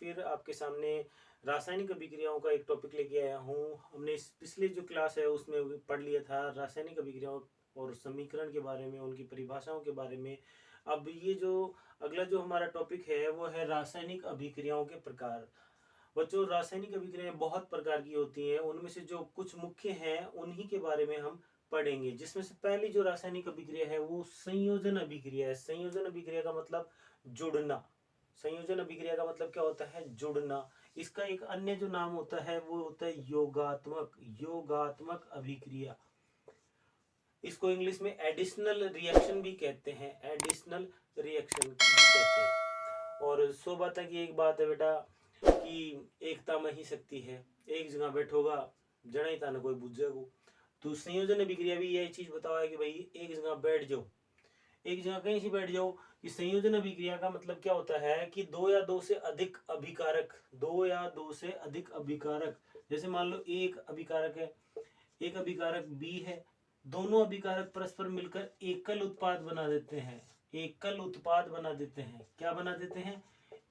फिर आपके सामने रासायनिक अभिक्रियाओं का एक टॉपिक लेके आया हूँ। हमने पिछले जो क्लास है उसमें पढ़ लिया था रासायनिक अभिक्रियाओं और समीकरण के बारे में, उनकी परिभाषाओं के बारे में। अब ये जो अगला जो हमारा टॉपिक है वो है रासायनिक अभिक्रियाओं के प्रकार। बच्चों, रासायनिक अभिक्रियाएं बहुत प्रकार की होती हैं, उनमें से जो कुछ मुख्य हैं उन्हीं के बारे में हम पढ़ेंगे। जिसमें से पहली जो रासायनिक अभिक्रिया है वो संयोजन अभिक्रिया है। संयोजन अभिक्रिया का मतलब जुड़ना। संयोजन अभिक्रिया का मतलब क्या होता है? जुड़ना। इसका एक अन्य जो नाम होता है वो होता है योगात्मक अभिक्रिया। इसको इंग्लिश में एडिशनल रिएक्शन भी कहते हैं, एडिशनल रिएक्शन भी कहते हैं। और सोबाता की एक बात है बेटा कि एकता में ही शक्ति है, एक जगह बैठोगा जड़ा था ना कोई बुझेगो। तो संयोजन अभिक्रिया भी यही चीज बताओ है कि भाई एक जगह बैठ जाओ, एक जगह कहीं से बैठ जाओ। कि संयोजन अभिक्रिया का मतलब क्या होता है कि दो या दो से अधिक अभिकारक, दो या दो से अधिक अभिकारक, जैसे मान लो एक अभिकारक है, एक अभिकारक बी है, दोनों अभिकारक परस्पर मिलकर एकल उत्पाद बना देते हैं। एकल उत्पाद बना देते हैं। क्या बना देते हैं?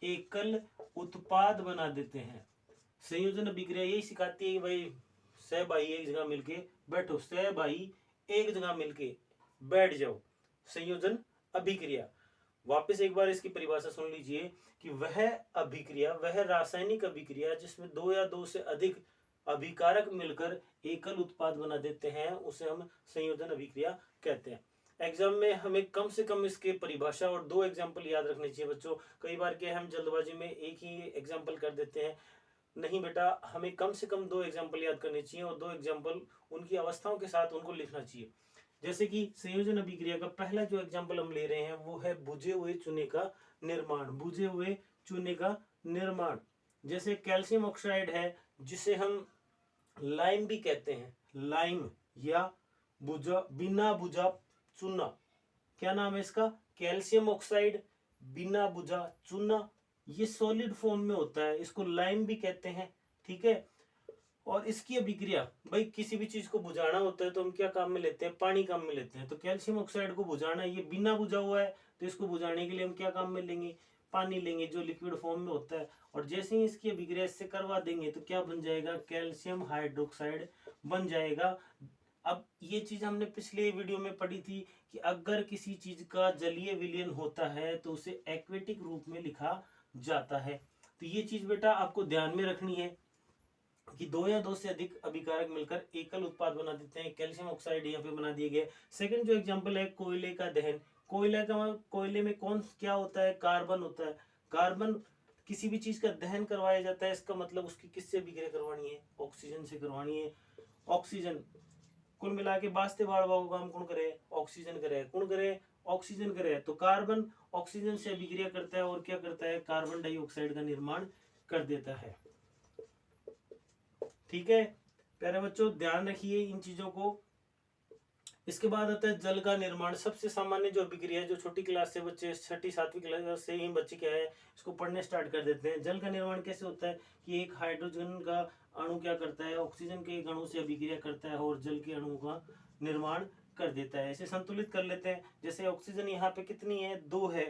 एकल उत्पाद बना देते हैं। संयोजन अभिक्रिया यही सिखाती है कि भाई सह भाई एक जगह मिलके बैठो, सह भाई एक जगह मिलके बैठ जाओ। संयोजन अभिक्रिया। वापस एक बार इसकी परिभाषा सुन लीजिए कि वह अभिक्रिया, वह रासायनिक अभिक्रिया जिसमें दो या दो से अधिक अभिकारक मिलकर एकल उत्पाद बना देते हैं, उसे हम संयोजन अभिक्रिया कहते हैं। एग्जाम में हमें कम से कम इसके परिभाषा और दो एग्जाम्पल याद रखने चाहिए बच्चों। कई बार क्या हम जल्दबाजी में एक ही एग्जाम्पल कर देते हैं। नहीं बेटा, हमें कम से कम दो एग्जाम्पल याद करने चाहिए और दो एग्जाम्पल उनकी अवस्थाओं के साथ उनको लिखना चाहिए। जैसे कि संयोजन अभिक्रिया का पहला जो एग्जाम्पल हम ले रहे हैं वो है बुझे हुए चूने का निर्माण। बुझे हुए चूने का निर्माण, जैसे कैल्शियम ऑक्साइड है जिसे हम लाइम भी कहते हैं, लाइम या बिना बुझा चूना। क्या नाम है इसका? कैल्शियम ऑक्साइड बिना बुझा चूना। ये सॉलिड फॉर्म में होता है, इसको लाइम भी कहते हैं। ठीक है। और इसकी अभिक्रिया, भाई किसी भी चीज को बुझाना होता है तो हम क्या काम में लेते हैं? पानी काम में लेते हैं। तो कैल्शियम ऑक्साइड को बुझाना, ये बिना बुझा हुआ है तो इसको बुझाने के लिए हम क्या काम में लेंगे? पानी लेंगे जो लिक्विड फॉर्म में होता है। और जैसे ही इसकी अभिक्रिया इससे करवा देंगे तो क्या बन जाएगा? कैल्शियम हाइड्रोक्साइड बन जाएगा। अब ये चीज हमने पिछले वीडियो में पढ़ी थी कि अगर किसी चीज का जलीय विलयन होता है तो उसे एक्वेटिक रूप में लिखा जाता है। तो ये चीज बेटा आपको ध्यान में रखनी है कि दो या दो से अधिक अभिकारक मिलकर एकल उत्पाद बना देते हैं। कैल्शियम ऑक्साइड यहाँ पे बना दिए गए। सेकंड जो एग्जांपल है कोयले का दहन। कोयले में कौन क्या होता है? कार्बन होता है। कार्बन किसी भी चीज का दहन करवाया जाता है, इसका मतलब उसकी किससे अभिक्रिया करवानी है? ऑक्सीजन से करवानी है। ऑक्सीजन कुल मिला के वास्ते बाड़वा काम कौन करे? ऑक्सीजन करे। कौन करे? ऑक्सीजन करे। तो कार्बन ऑक्सीजन से अभिक्रिया करता है और क्या करता है? कार्बन डाइऑक्साइड का निर्माण कर देता है। ठीक है प्यारे बच्चों, ध्यान रखिए इन चीजों को। इसके बाद आता है जल का निर्माण। सबसे सामान्य जो अभिक्रिया है, जो छोटी क्लास से बच्चे, छठी सातवीं क्लास से ही बच्चे क्या है इसको पढ़ने स्टार्ट कर देते हैं। जल का निर्माण कैसे होता है कि एक हाइड्रोजन का अणु क्या करता है? ऑक्सीजन के एक अणु से अभिक्रिया करता है और जल के अणु का निर्माण कर देता है। इसे संतुलित कर लेते हैं। जैसे ऑक्सीजन यहाँ पे कितनी है? 2 है,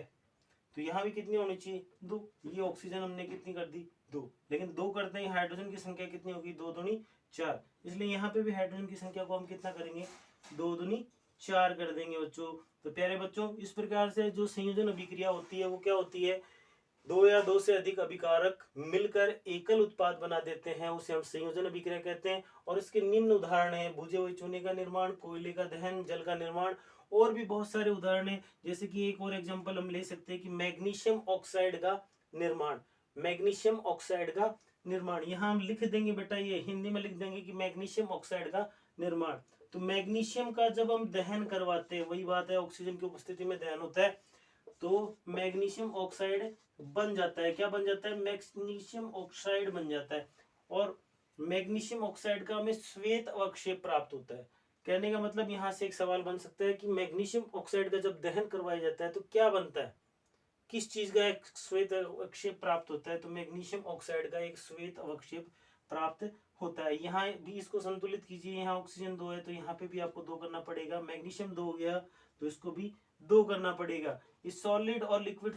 तो यहाँ भी कितनी होनी चाहिए? 2। ये ऑक्सीजन हमने कितनी कर दी? 2। लेकिन 2 करते ही हाइड्रोजन की संख्या कितनी होगी? 2 दूनी 4। इसलिए यहाँ पे भी हाइड्रोजन की संख्या को हम कितना करेंगे? 2 दूनी 4 कर देंगे बच्चों। तो प्यारे बच्चों, इस प्रकार से जो संयोजन अभिक्रिया होती है वो क्या होती है? दो या दो से अधिक अभिकारक मिलकर एकल उत्पाद बना देते हैं, उसे हम संयोजन अभिक्रिया कहते हैं। और इसके निम्न उदाहरण है बुझे हुए चूने का निर्माण, कोयले का दहन, जल का निर्माण, और भी बहुत सारे उदाहरण हैं। जैसे कि एक और एग्जांपल हम ले सकते हैं कि मैग्नीशियम ऑक्साइड का निर्माण। मैग्नीशियम ऑक्साइड का निर्माण यहाँ हम लिख देंगे बेटा, ये हिंदी में लिख देंगे कि मैग्नीशियम ऑक्साइड का निर्माण। तो मैग्नीशियम का जब हम दहन करवाते हैं, वही बात है ऑक्सीजन की उपस्थिति में दहन होता है, तो मैग्नीशियम ऑक्साइड बन जाता है। क्या बन जाता है? मैग्नीशियम ऑक्साइड बन जाता है। और मैग्नीशियम ऑक्साइड का हमें श्वेत अवक्षेप प्राप्त होता है। कहने का मतलब यहाँ से एक सवाल बन सकता है कि मैग्नीशियम ऑक्साइड का जब दहन करवाया जाता है तो क्या बनता है? किस चीज का एक श्वेत अवक्षेप प्राप्त होता है? तो मैग्नीशियम ऑक्साइड का एक श्वेत अवक्षेप प्राप्त होता है। यहाँ भी इसको संतुलित कीजिए। यहाँ ऑक्सीजन 2 है तो यहाँ पे भी आपको 2 करना पड़ेगा। मैग्नीशियम 2 हो गया तो इसको भी 2 करना पड़ेगा। इस सॉलिड और लिक्विड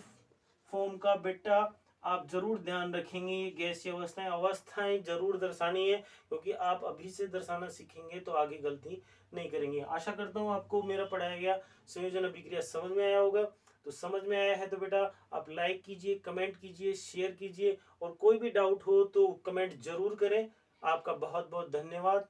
फॉर्म का बेटा आप जरूर ध्यान रखेंगे। ये गैसीय अवस्थाएं अवस्थाएं जरूर दर्शानी है, क्योंकि आप अभी से दर्शाना सीखेंगे तो आगे गलती नहीं करेंगे। आशा करता हूँ आपको मेरा पढ़ाया गया संयोजन अभिक्रिया समझ में आया होगा। तो समझ में आया है तो बेटा आप लाइक कीजिए, कमेंट कीजिए, शेयर कीजिए, और कोई भी डाउट हो तो कमेंट जरूर करें। आपका बहुत बहुत धन्यवाद।